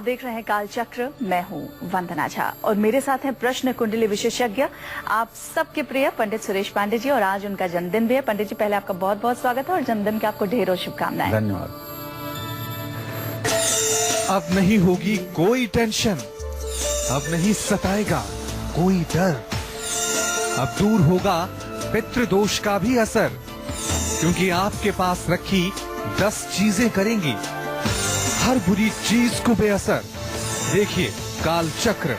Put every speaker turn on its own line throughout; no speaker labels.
देख रहे हैं काल चक्र। मैं हूं वंदना झा और मेरे साथ हैं प्रश्न कुंडली विशेषज्ञ आप सबके प्रिय पंडित सुरेश पांडे जी, और आज उनका जन्मदिन भी है। पंडित जी, पहले आपका बहुत बहुत स्वागत है और जन्मदिन की आपको ढेरों शुभकामनाएं।
धन्यवाद।
अब नहीं होगी कोई टेंशन, अब नहीं सताएगा कोई डर, अब दूर होगा पितृदोष का भी असर, क्योंकि आपके पास रखी 10 चीजें करेंगी हर बुरी चीज को बेअसर। देखिए काल चक्र।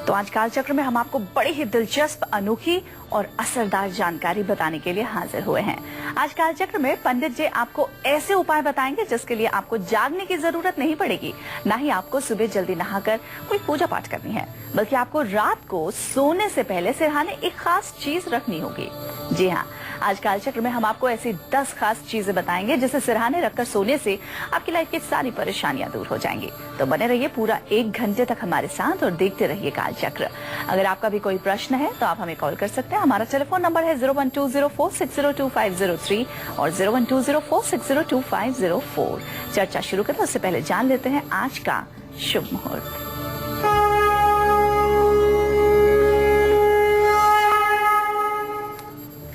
तो आज काल चक्र में हम आपको बड़ी ही दिलचस्प, अनोखी और असरदार जानकारी बताने के लिए हाजिर हुए हैं। आज काल चक्र में पंडित जी आपको ऐसे उपाय बताएंगे जिसके लिए आपको जागने की जरूरत नहीं पड़ेगी, ना ही आपको सुबह जल्दी नहाकर कोई पूजा पाठ करनी है, बल्कि आपको रात को सोने से पहले सिरहाने एक खास चीज रखनी होगी। जी हाँ, आज काल चक्र में हम आपको ऐसी 10 खास चीजें बताएंगे जिसे सिरहाने रखकर सोने से आपकी लाइफ की सारी परेशानियां दूर हो जाएंगी। तो बने रहिए पूरा 1 घंटे तक हमारे साथ और देखते रहिए काल चक्र। अगर आपका भी कोई प्रश्न है तो आप हमें कॉल कर सकते हैं। हमारा टेलीफोन नंबर है 012046022503 और 012046022504। चर्चा शुरू करें उससे पहले जान लेते हैं आज का शुभ मुहूर्त।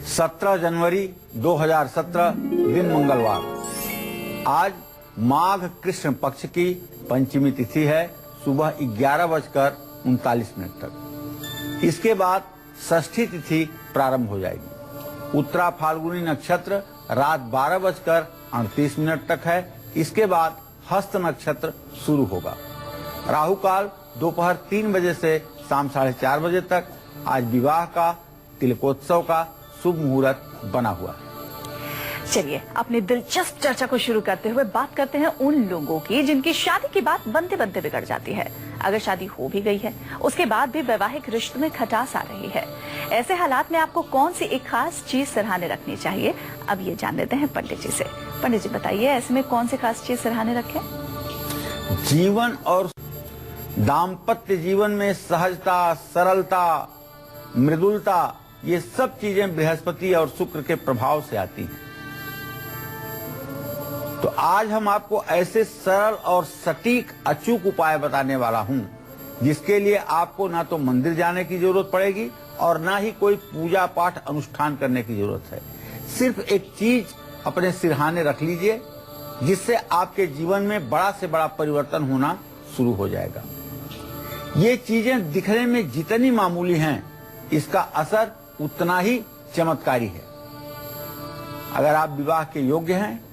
17 जनवरी 2017 दिन मंगलवार। आज माघ कृष्ण पक्ष की पंचमी तिथि है, सुबह 11:39 तक। इसके बाद षष्ठी तिथि प्रारंभ हो जाएगी। उत्तरा फाल्गुनी नक्षत्र रात 12:38 तक है। इसके बाद हस्त नक्षत्र शुरू होगा। राहु काल दोपहर 3 बजे से शाम 4:30 बजे तक। आज विवाह का, तिलकोत्सव का शुभ मुहूर्त बना हुआ है।
चलिए अपनी दिलचस्प चर्चा को शुरू करते हुए बात करते हैं उन लोगों की जिनकी शादी की बात बनते बनते बिगड़ जाती है। अगर शादी हो भी गई है, उसके बाद भी वैवाहिक रिश्ते में खटास आ रही है। ऐसे हालात में आपको कौन सी एक खास चीज सिरहाने रखनी चाहिए, अब ये जान लेते हैं पंडित जी से। पंडित जी बताइए, ऐसे में कौन सी खास चीज सिरहाने रखें?
जीवन और दाम्पत्य जीवन में सहजता, सरलता, मृदुलता, ये सब चीजें बृहस्पति और शुक्र के प्रभाव से आती हैं। तो आज हम आपको ऐसे सरल और सटीक अचूक उपाय बताने वाला हूं, जिसके लिए आपको ना तो मंदिर जाने की जरूरत पड़ेगी और ना ही कोई पूजा पाठ अनुष्ठान करने की जरूरत है। सिर्फ एक चीज अपने सिरहाने रख लीजिए, जिससे आपके जीवन में बड़ा से बड़ा परिवर्तन होना शुरू हो जाएगा। ये चीजें दिखने में जितनी मामूली हैं, इसका असर उतना ही चमत्कारी है। अगर आप विवाह के योग्य हैं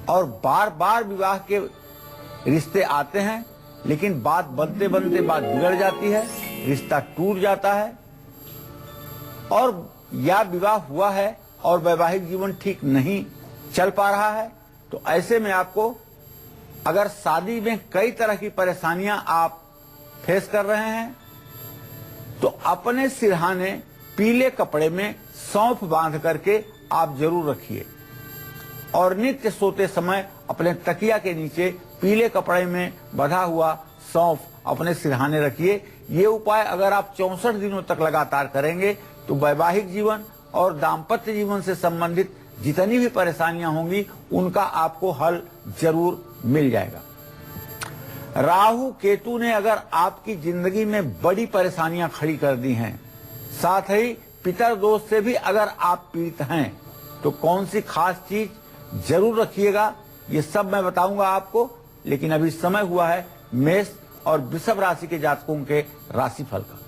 और बार बार विवाह के रिश्ते आते हैं, लेकिन बात बनते बनते बात बिगड़ जाती है, रिश्ता टूट जाता है, और या विवाह हुआ है और वैवाहिक जीवन ठीक नहीं चल पा रहा है, तो ऐसे में आपको, अगर शादी में कई तरह की परेशानियां आप फेस कर रहे हैं, तो अपने सिरहाने पीले कपड़े में सौंफ बांध करके आप जरूर रखिए, और नित्य सोते समय अपने तकिया के नीचे पीले कपड़े में बंधा हुआ सौंफ अपने सिरहाने रखिए। ये उपाय अगर आप 64 दिनों तक लगातार करेंगे तो वैवाहिक जीवन और दाम्पत्य जीवन से संबंधित जितनी भी परेशानियां होंगी, उनका आपको हल जरूर मिल जाएगा। राहु केतु ने अगर आपकी जिंदगी में बड़ी परेशानियां खड़ी कर दी हैं, साथ ही पितर दोष से भी अगर आप पीड़ित हैं, तो कौन सी खास चीज जरूर रखिएगा, ये सब मैं बताऊंगा आपको। लेकिन अभी समय हुआ है मेष और वृषभ राशि के जातकों के राशिफल का।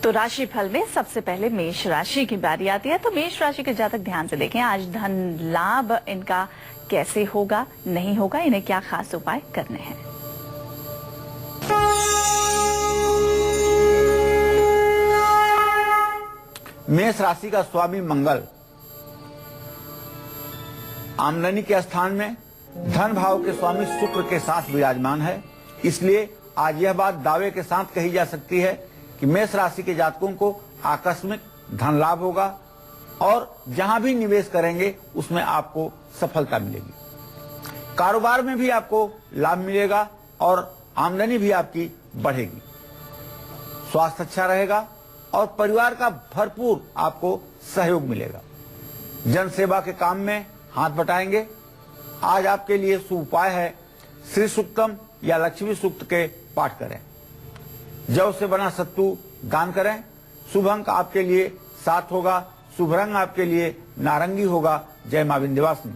तो राशिफल में सबसे पहले मेष राशि की बारी आती है। तो मेष राशि के जातक ध्यान से देखें, आज धन लाभ इनका कैसे होगा, नहीं होगा, इन्हें क्या खास उपाय करने हैं।
मेष राशि का स्वामी मंगल आमदनी के स्थान में धन भाव के स्वामी शुक्र के साथ विराजमान है। इसलिए आज यह बात दावे के साथ कही जा सकती है कि मेष राशि के जातकों को आकस्मिक धन लाभ होगा, और जहां भी निवेश करेंगे उसमें आपको सफलता मिलेगी। कारोबार में भी आपको लाभ मिलेगा और आमदनी भी आपकी बढ़ेगी। स्वास्थ्य अच्छा रहेगा और परिवार का भरपूर आपको सहयोग मिलेगा। जन सेवा के काम में हाथ बटाएंगे। आज आपके लिए शुभ उपाय है श्री सूक्तम या लक्ष्मी सूक्त के पाठ करें। जौ से बना सत्तू दान करें। शुभ अंक आपके लिए 7 होगा। शुभ रंग आपके लिए नारंगी होगा। जय मां विंध्यवासिनी।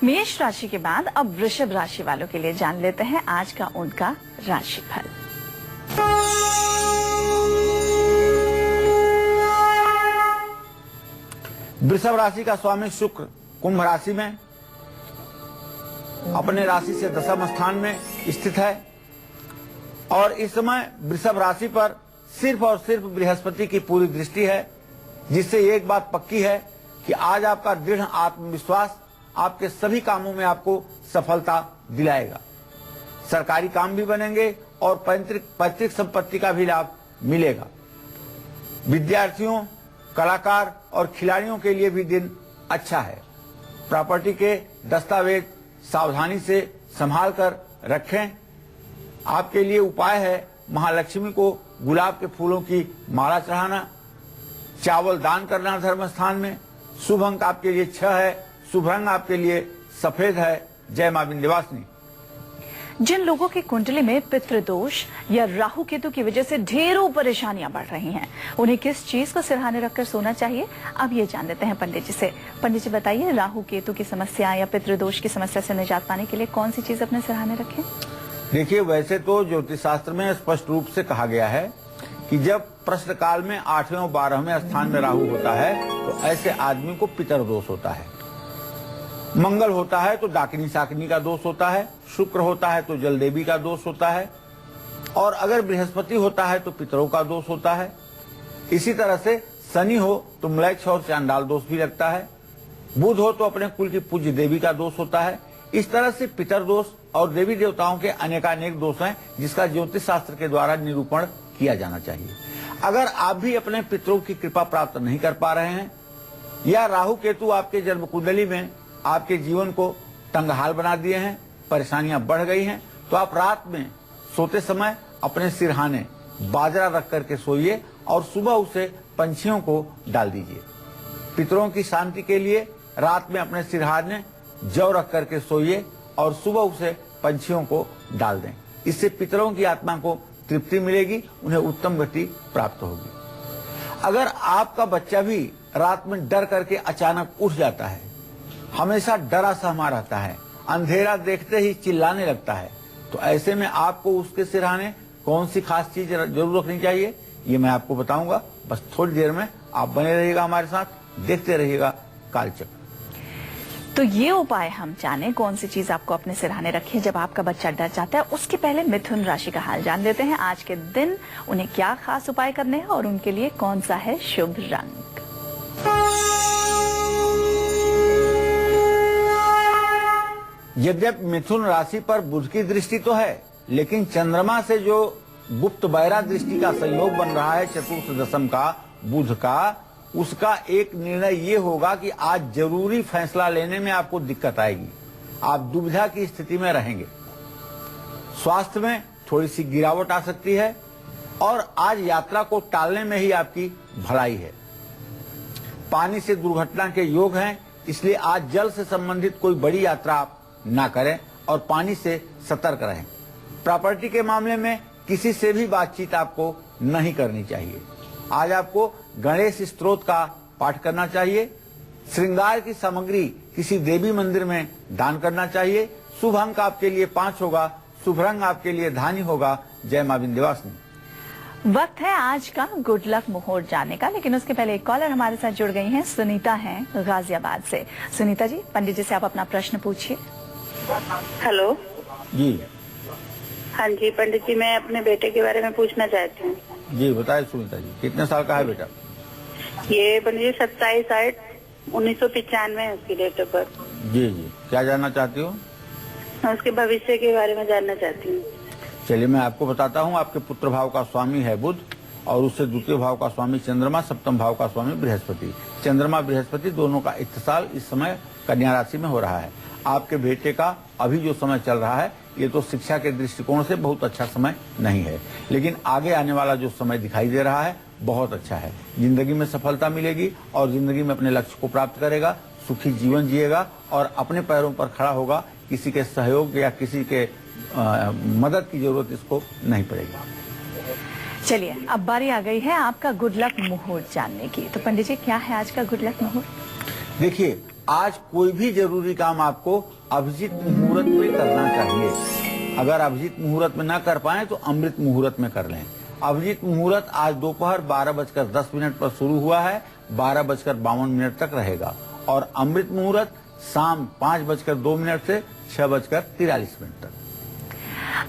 मेष राशि के बाद अब वृषभ राशि वालों के लिए जान लेते हैं आज का उनका राशिफल।
वृषभ राशि का स्वामी शुक्र कुंभ राशि में अपने राशि से दशम स्थान में स्थित है और इस समय वृषभ राशि पर सिर्फ और सिर्फ बृहस्पति की पूरी दृष्टि है, जिससे एक बात पक्की है कि आज आपका दृढ़ आत्मविश्वास आपके सभी कामों में आपको सफलता दिलाएगा। सरकारी काम भी बनेंगे और पैतृक संपत्ति का भी लाभ मिलेगा। विद्यार्थियों, कलाकार और खिलाड़ियों के लिए भी दिन अच्छा है। प्रॉपर्टी के दस्तावेज सावधानी से संभाल कर रखें। आपके लिए उपाय है महालक्ष्मी को गुलाब के फूलों की माला चढ़ाना, चावल दान करना धर्म स्थान में। शुभ अंक आपके लिए 6 है। शुभ रंग आपके लिए सफेद है। जय मां विंध्यवासिनी।
जिन लोगों की कुंडली में पितृदोष या राहु केतु की वजह से ढेरों परेशानियां बढ़ रही हैं, उन्हें किस चीज को सिरहाने रखकर सोना चाहिए, अब ये जान लेते हैं पंडित जी से। पंडित जी बताइए, राहु केतु की समस्या या पितृदोष की समस्या से निजात पाने के लिए कौन सी चीज अपने सिरहाने रखें?
देखिए, वैसे तो ज्योतिष शास्त्र में स्पष्ट रूप से कहा गया है कि जब प्रश्न काल में 8वें और 12वें स्थान में राहु होता है तो ऐसे आदमी को पितृदोष होता है। मंगल होता है तो डाकिनी साकिनी का दोष होता है। शुक्र होता है तो जलदेवी का दोष होता है और अगर बृहस्पति होता है तो पितरों का दोष होता है। इसी तरह से शनि हो तो म्लेच्छ और चांडाल दोष भी लगता है। बुध हो तो अपने कुल की पूज्य देवी का दोष होता है। इस तरह से पितर दोष और देवी देवताओं के अनेकानेक दोष हैं, जिसका ज्योतिष शास्त्र के द्वारा निरूपण किया जाना चाहिए। अगर आप भी अपने पितरों की कृपा प्राप्त नहीं कर पा रहे हैं या राहु केतु आपके जन्म कुंडली में आपके जीवन को तंगहाल बना दिए हैं, परेशानियां बढ़ गई हैं, तो आप रात में सोते समय अपने सिरहाने बाजरा रख करके सोइए और सुबह उसे पंछियों को डाल दीजिए। पितरों की शांति के लिए रात में अपने सिरहाने जौ रख करके सोइए और सुबह उसे पंछियों को डाल दें। इससे पितरों की आत्मा को तृप्ति मिलेगी, उन्हें उत्तम गति प्राप्त होगी। अगर आपका बच्चा भी रात में डर करके अचानक उठ जाता है, हमेशा डरा सहमा रहता है, अंधेरा देखते ही चिल्लाने लगता है, तो ऐसे में आपको उसके सिरहाने कौन सी खास चीज जरूर रखनी चाहिए, ये मैं आपको बताऊंगा। बस थोड़ी देर में आप बने रहिएगा हमारे साथ, देखते रहिएगा कालचक्र।
तो ये उपाय हम जाने कौन सी चीज आपको अपने सिरहाने रखें जब आपका बच्चा डर जाता है। उसके पहले मिथुन राशि का हाल जान लेते हैं। आज के दिन उन्हें क्या खास उपाय करने हैं और उनके लिए कौन सा है शुभ रंग।
यद्यपि मिथुन राशि पर बुध की दृष्टि तो है, लेकिन चंद्रमा से जो गुप्त बैरा दृष्टि का संयोग बन रहा है चतुर्थ दशम का बुध का, उसका एक निर्णय ये होगा कि आज जरूरी फैसला लेने में आपको दिक्कत आएगी। आप दुविधा की स्थिति में रहेंगे। स्वास्थ्य में थोड़ी सी गिरावट आ सकती है और आज यात्रा को टालने में ही आपकी भलाई है। पानी से दुर्घटना के योग हैं, इसलिए आज जल से संबंधित कोई बड़ी यात्रा आप ना करें और पानी से सतर्क रहें। प्रॉपर्टी के मामले में किसी से भी बातचीत आपको नहीं करनी चाहिए। आज आपको गणेश स्तोत्र का पाठ करना चाहिए। श्रृंगार की सामग्री किसी देवी मंदिर में दान करना चाहिए। शुभ अंक आपके लिए 5 होगा। शुभ रंग आपके लिए धानी होगा। जय मां विंध्यवासिनी।
वक्त है आज का गुड लक मुहूर्त जानने का, लेकिन उसके पहले एक कॉलर हमारे साथ जुड़ गई हैं। सुनीता हैं गाजियाबाद से। सुनीता जी, पंडित जी से आप अपना प्रश्न पूछिए।
हेलो
जी।
हाँ जी पंडित जी, मैं अपने बेटे के बारे में पूछना चाहती हूँ।
जी बताए सुनीता जी, कितने साल का है बेटा?
ये पंडित जी 27/8/1995 है उसकी डेट ऑफ बर्थ।
जी जी, क्या जानना चाहती हो?
मैं उसके भविष्य के बारे में जानना चाहती हूँ।
चलिए मैं आपको बताता हूँ। आपके पुत्र भाव का स्वामी है बुध और उससे द्वितीय भाव का स्वामी चंद्रमा, सप्तम भाव का स्वामी बृहस्पति। चंद्रमा बृहस्पति दोनों का इत्तेसाल इस समय कन्या राशि में हो रहा है। आपके बेटे का अभी जो समय चल रहा है ये तो शिक्षा के दृष्टिकोण से बहुत अच्छा समय नहीं है, लेकिन आगे आने वाला जो समय दिखाई दे रहा है बहुत अच्छा है। जिंदगी में सफलता मिलेगी और जिंदगी में अपने लक्ष्य को प्राप्त करेगा, सुखी जीवन जिएगा और अपने पैरों पर खड़ा होगा, किसी के सहयोग या किसी के मदद की जरूरत इसको नहीं पड़ेगी।
चलिए, अब बारी आ गई है आपका गुड लक मुहूर्त जानने की। तो पंडित जी, क्या है आज का गुड लक मुहूर्त?
देखिए, आज कोई भी जरूरी काम आपको अभिजीत मुहूर्त में करना चाहिए। अगर अभिजीत मुहूर्त में ना कर पाए तो अमृत मुहूर्त में कर लें। अभिजीत मुहूर्त आज दोपहर 12:10 पर शुरू हुआ है, 12:52 तक रहेगा। और अमृत मुहूर्त शाम 5:02 से 6:43 तक।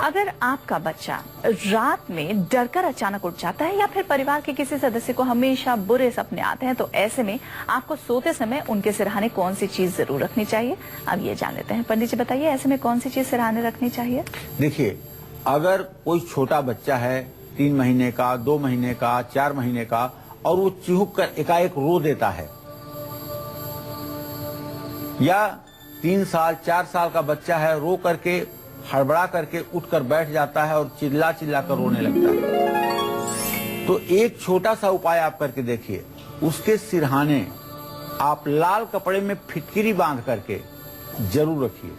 अगर आपका बच्चा रात में डरकर अचानक उठ जाता है या फिर परिवार के किसी सदस्य को हमेशा बुरे सपने आते हैं, तो ऐसे में आपको सोते समय उनके सिरहाने कौन सी चीज जरूर रखनी चाहिए? अब ये जान लेते हैं। पंडित जी बताइए, ऐसे में कौन सी चीज सिरहाने रखनी चाहिए?
देखिए, अगर कोई छोटा बच्चा है 3 महीने का, 2 महीने का, 4 महीने का, और वो चिहुक कर एकाएक रो देता है, या 3 साल 4 साल का बच्चा है, रो करके हड़बड़ा करके उठकर बैठ जाता है और चिल्ला चिल्ला कर रोने लगता है, तो एक छोटा सा उपाय आप करके देखिए। उसके सिरहाने आप लाल कपड़े में फिटकिरी बांध करके जरूर रखिए,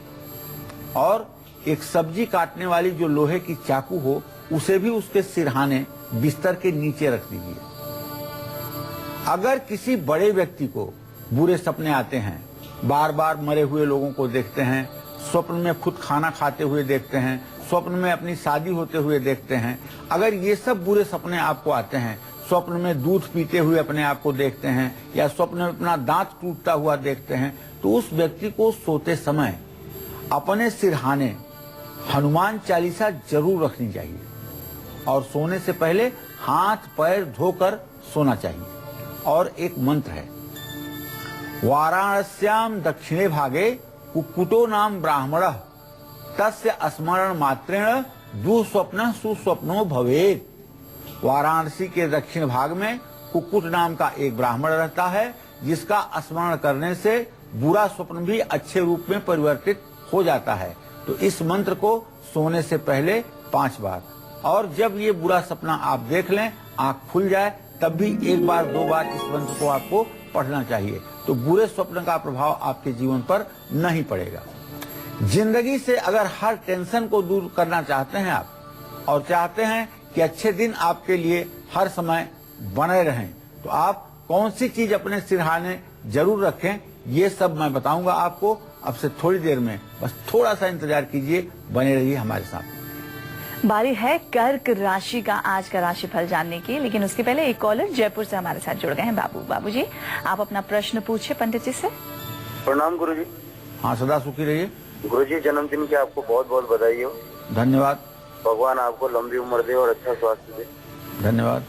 और एक सब्जी काटने वाली जो लोहे की चाकू हो उसे भी उसके सिरहाने बिस्तर के नीचे रख दीजिए। अगर किसी बड़े व्यक्ति को बुरे सपने आते हैं, बार बार मरे हुए लोगों को देखते हैं, स्वप्न में खुद खाना खाते हुए देखते हैं, स्वप्न में अपनी शादी होते हुए देखते हैं, अगर ये सब बुरे सपने आपको आते हैं, स्वप्न में दूध पीते हुए अपने आप को देखते हैं, या स्वप्न में अपना दांत टूटता हुआ देखते हैं, तो उस व्यक्ति को सोते समय अपने सिरहाने हनुमान चालीसा जरूर रखनी चाहिए, और सोने से पहले हाथ पैर धोकर सोना चाहिए। और एक मंत्र है, वाराणस्याम दक्षिणे भागे कुक्कुटो नाम ब्राह्मण तस्य स्मरण मात्रेण दुःस्वप्न सुस्वप्नो भवेत्। वाराणसी के दक्षिण भाग में कुक्कुट नाम का एक ब्राह्मण रहता है, जिसका स्मरण करने से बुरा स्वप्न भी अच्छे रूप में परिवर्तित हो जाता है। तो इस मंत्र को सोने से पहले 5 बार, और जब ये बुरा सपना आप देख लें, आंख खुल जाए, तब भी 1 बार 2 बार इस मंत्र को आपको पढ़ना चाहिए। तो बुरे स्वप्न का प्रभाव आपके जीवन पर नहीं पड़ेगा। जिंदगी से अगर हर टेंशन को दूर करना चाहते हैं आप, और चाहते हैं कि अच्छे दिन आपके लिए हर समय बने रहें, तो आप कौन सी चीज अपने सिरहाने जरूर रखें, ये सब मैं बताऊंगा आपको अब से थोड़ी देर में। बस थोड़ा सा इंतजार कीजिए, बने रहिए हमारे साथ।
बारी है कर्क राशि का आज का राशिफल जानने की, लेकिन उसके पहले एक कॉलर जयपुर से हमारे साथ जुड़ गए हैं। बाबू जी, आप अपना प्रश्न पूछिए पंडित जी से।
प्रणाम गुरुजी।
हाँ, सदा सुखी रहिए।
गुरुजी, जन्मदिन की आपको बहुत बहुत बधाई हो।
धन्यवाद।
भगवान आपको लंबी उम्र दे और अच्छा स्वास्थ्य दे।
धन्यवाद।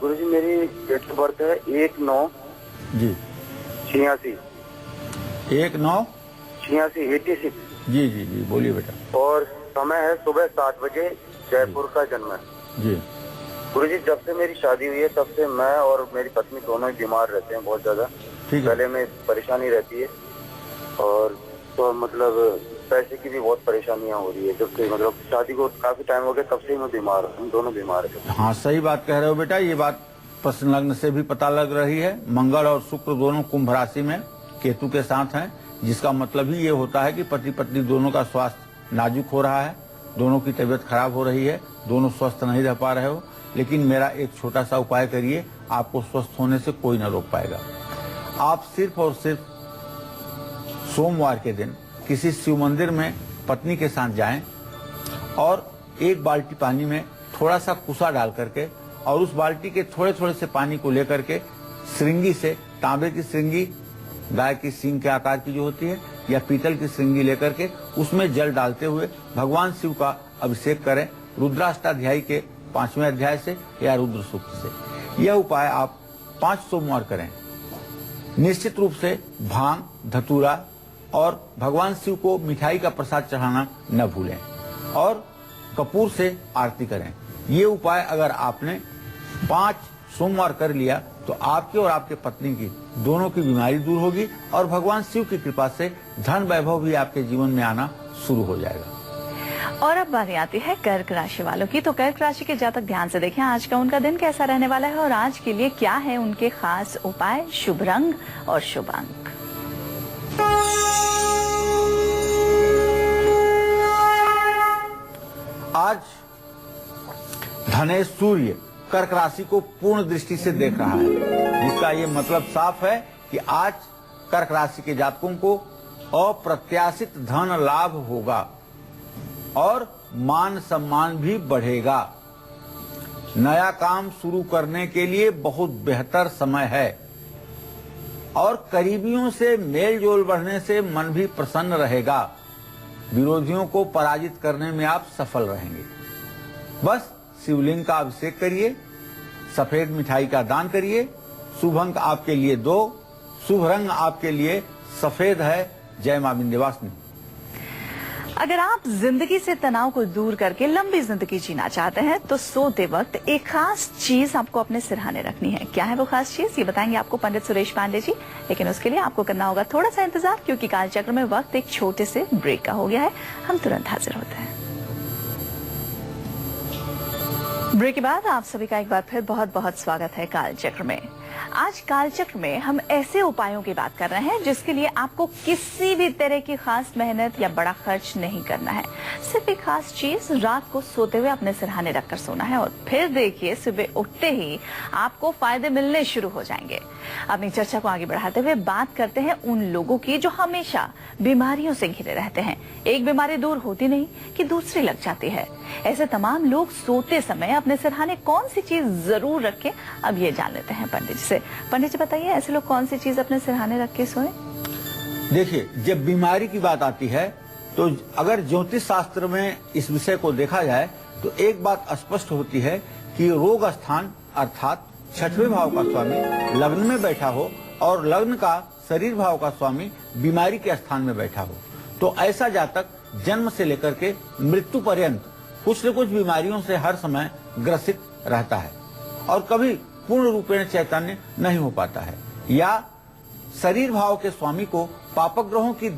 गुरुजी, मेरी डेट ऑफ बर्थ है 1/9
जी
86।
1/9/86। जी जी जी, बोलिए बेटा।
और समय है सुबह 7 बजे, जयपुर का जन्म है
जी।
गुरुजी, जब से मेरी शादी हुई है तब से मैं और मेरी पत्नी दोनों ही बीमार रहते हैं बहुत ज्यादा। गले में परेशानी रहती है, और तो मतलब पैसे की भी बहुत परेशानियां हो रही है। जब से मतलब शादी को काफी टाइम हो गया, तब से मैं बीमार हूँ। हम दोनों बीमार हैं।
हाँ, सही बात कह रहे हो बेटा। ये बात प्रश्न लग्न से भी पता लग रही है। मंगल और शुक्र दोनों कुंभ राशि में केतु के साथ हैं, जिसका मतलब ही ये होता है कि पति पत्नी दोनों का स्वास्थ्य नाजुक हो रहा है, दोनों की तबीयत खराब हो रही है, दोनों स्वस्थ नहीं रह पा रहे हो। लेकिन मेरा एक छोटा सा उपाय करिए, आपको स्वस्थ होने से कोई न रोक पाएगा। आप सिर्फ और सिर्फ सोमवार के दिन किसी शिव मंदिर में पत्नी के साथ जाएं, और 1 बाल्टी पानी में थोड़ा सा कुसा डाल करके, और उस बाल्टी के थोड़े थोड़े से पानी को लेकर के श्रृंगी से, तांबे की श्रृंगी, गाय की सींग के आकार की जो होती है, या पीतल की श्रृंगी लेकर के उसमें जल डालते हुए भगवान शिव का अभिषेक करें, रुद्राष्टाध्यायी के 5वें अध्याय से या रुद्र सूक्त से। यह उपाय आप 5 सोमवार करें। निश्चित रूप से भांग, धतूरा और भगवान शिव को मिठाई का प्रसाद चढ़ाना न भूलें, और कपूर से आरती करें। ये उपाय अगर आपने 5 सोमवार कर लिया, तो आपके और आपके पत्नी की दोनों की बीमारी दूर होगी, और भगवान शिव की कृपा से धन वैभव भी आपके जीवन में आना शुरू हो जाएगा।
और अब बारी आती है कर्क राशि वालों की। तो कर्क राशि के जातक ध्यान से देखें आज का उनका दिन कैसा रहने वाला है, और आज के लिए क्या है उनके खास उपाय, शुभ रंग और शुभ अंक।
आज धनेश सूर्य कर्क राशि को पूर्ण दृष्टि से देख रहा है, जिसका ये मतलब साफ है कि आज कर्क राशि के जातकों को अप्रत्याशित धन लाभ होगा और मान सम्मान भी बढ़ेगा। नया काम शुरू करने के लिए बहुत बेहतर समय है और करीबियों से मेल जोल बढ़ने से मन भी प्रसन्न रहेगा। विरोधियों को पराजित करने में आप सफल रहेंगे। बस शिवलिंग का अभिषेक करिए, सफेद मिठाई का दान करिए। शुभ अंक आपके लिए 2, शुभ रंग आपके लिए सफेद है। जय मां विंध्यवासिनी।
अगर आप जिंदगी से तनाव को दूर करके लंबी जिंदगी जीना चाहते हैं तो सोते वक्त एक खास चीज आपको अपने सिरहाने रखनी है। क्या है वो खास चीज, ये बताएंगे आपको पंडित सुरेश पांडे जी। लेकिन उसके लिए आपको करना होगा थोड़ा सा इंतजार, क्योंकि कालचक्र में वक्त एक छोटे से ब्रेक का हो गया है। हम तुरंत हाजिर होते हैं। ब्रेक के बाद आप सभी का एक बार फिर बहुत बहुत स्वागत है कालचक्र में। आज कालचक्र में हम ऐसे उपायों की बात कर रहे हैं जिसके लिए आपको किसी भी तरह की खास मेहनत या बड़ा खर्च नहीं करना है। सिर्फ एक खास चीज, रात को सोते हुए अपने सिरहाने रखकर सोना है और फिर देखिए सुबह उठते ही आपको फायदे मिलने शुरू हो जाएंगे। अपनी चर्चा को आगे बढ़ाते हुए बात करते हैं उन लोगों की जो हमेशा बीमारियों से घिरे रहते हैं। एक बीमारी दूर होती नहीं कि दूसरी लग जाती है। ऐसे तमाम लोग सोते समय अपने सिरहाने कौन सी चीज जरूर रखें, अब ये जान लेते हैं पंडित जी से। पंडित जी बताइए, ऐसे लोग कौन सी चीज अपने सिरहाने रख के सोए?
देखिए, जब बीमारी की बात आती है तो अगर ज्योतिष शास्त्र में इस विषय को देखा जाए तो एक बात स्पष्ट होती है कि रोग स्थान अर्थात 6वें भाव का स्वामी लग्न में बैठा हो और लग्न का शरीर भाव का स्वामी बीमारी के स्थान में बैठा हो तो ऐसा जातक जन्म से लेकर के मृत्यु पर्यंत कुछ न कुछ बीमारियों से हर समय ग्रसित रहता है और कभी पूर्ण रूपेण चैतन्य नहीं हो पाता है। या शरीर भाव के स्वामी को पापक ग्रहों की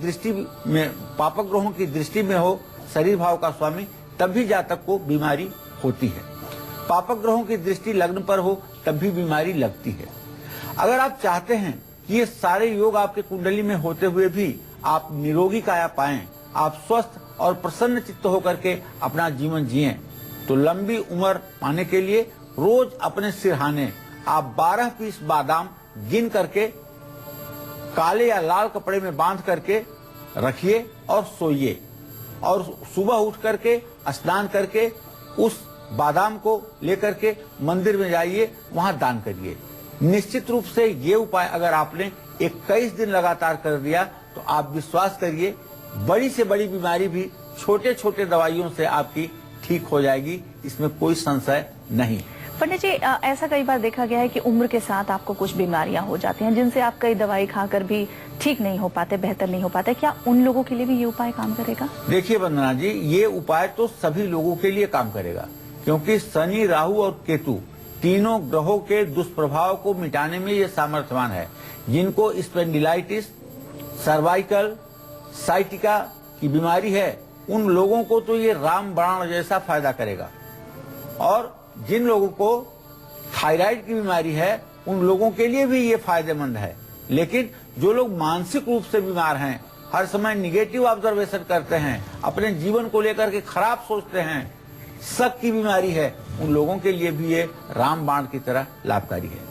दृष्टि में हो शरीर भाव का स्वामी, तब भी जातक को बीमारी होती है। पापक ग्रहों की दृष्टि लग्न पर हो तब भी बीमारी लगती है। अगर आप चाहते हैं कि ये सारे योग आपके कुंडली में होते हुए भी आप निरोगी काया पाएं, आप स्वस्थ और प्रसन्न चित्त होकर के अपना जीवन जिएं, तो लंबी उम्र पाने के लिए रोज अपने सिरहाने आप 12 पीस बादाम गिन करके काले या लाल कपड़े में बांध करके रखिए और सोइए और सुबह उठ करके स्नान करके उस बादाम को लेकर के मंदिर में जाइए, वहां दान करिए। निश्चित रूप से ये उपाय अगर आपने 21 दिन लगातार कर दिया तो आप विश्वास करिए बड़ी से बड़ी बीमारी भी छोटे छोटे दवाइयों से आपकी ठीक हो जाएगी, इसमें कोई संशय नहीं।
पंडित जी, ऐसा कई बार देखा गया है कि उम्र के साथ आपको कुछ बीमारियां हो जाती हैं जिनसे आप कई दवाई खाकर भी ठीक नहीं हो पाते, बेहतर नहीं हो पाते। क्या उन लोगों के लिए भी ये उपाय काम करेगा? देखिए
वंदना जी, ये उपाय तो सभी लोगों के लिए काम करेगा, क्योंकि शनि, राहु और केतु तीनों ग्रहों के दुष्प्रभाव को मिटाने में ये सामर्थ्यवान है। जिनको स्पेंडिलाइटिस, सर्वाइकल, साइटिका की बीमारी है, उन लोगों को तो ये राम बाण जैसा फायदा करेगा और जिन लोगों को थायराइड की बीमारी है उन लोगों के लिए भी ये फायदेमंद है। लेकिन जो लोग मानसिक रूप से बीमार हैं, हर समय निगेटिव ऑब्जर्वेशन करते हैं, अपने जीवन को लेकर के खराब सोचते हैं, शक की बीमारी है, उन लोगों के लिए भी ये राम बाण की तरह लाभकारी है।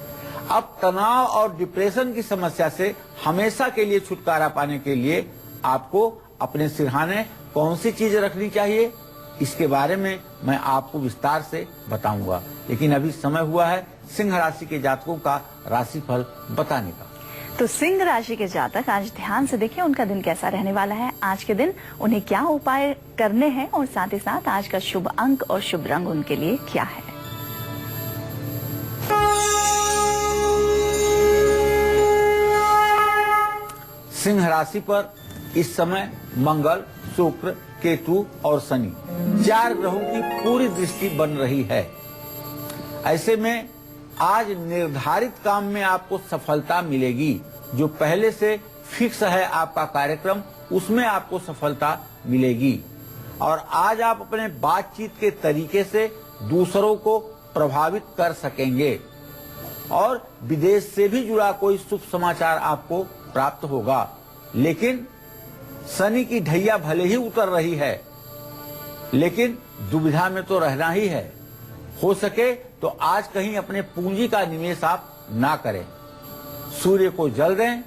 अब तनाव और डिप्रेशन की समस्या से हमेशा के लिए छुटकारा पाने के लिए आपको अपने सिरहाने कौन सी चीज रखनी चाहिए, इसके बारे में मैं आपको विस्तार से बताऊंगा। लेकिन अभी समय हुआ है सिंह राशि के जातकों का राशिफल बताने का।
तो सिंह राशि के जातक आज ध्यान से देखिए उनका दिन कैसा रहने वाला है। आज के दिन उन्हें क्या उपाय करने हैं और साथ ही साथ आज का शुभ अंक और शुभ रंग उनके लिए क्या है।
सिंह राशि पर इस समय मंगल, शुक्र, केतु और शनि 4 ग्रहों की पूरी दृष्टि बन रही है। ऐसे में आज निर्धारित काम में आपको सफलता मिलेगी। जो पहले से फिक्स है आपका कार्यक्रम, उसमें आपको सफलता मिलेगी और आज आप अपने बातचीत के तरीके से दूसरों को प्रभावित कर सकेंगे और विदेश से भी जुड़ा कोई शुभ समाचार आपको प्राप्त होगा। लेकिन शनि की ढैया भले ही उतर रही है, लेकिन दुविधा में तो रहना ही है। हो सके तो आज कहीं अपने पूंजी का निवेश आप ना करें। सूर्य को जल दें,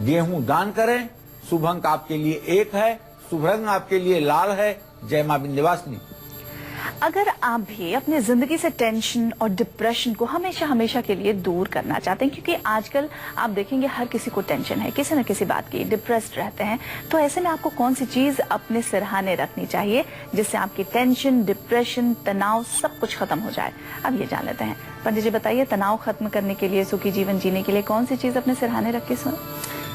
गेहूं दान करें। शुभ अंक आपके लिए 1 है, शुभ रंग आपके लिए लाल है। जय मां विंध्यवासिनी।
अगर आप भी अपनी जिंदगी से टेंशन और डिप्रेशन को हमेशा हमेशा के लिए दूर करना चाहते हैं, क्योंकि आजकल आप देखेंगे हर किसी को टेंशन है, किसी न किसी बात की, डिप्रेस्ड रहते हैं, तो ऐसे में आपको कौन सी चीज अपने सिरहाने रखनी चाहिए जिससे आपकी टेंशन, डिप्रेशन, तनाव सब कुछ खत्म हो जाए? अब ये जान लेते हैं। पंडित जी बताइए, तनाव खत्म करने के लिए, सुखी जीवन जीने के लिए कौन सी चीज अपने सिरहाने रख के सुनो?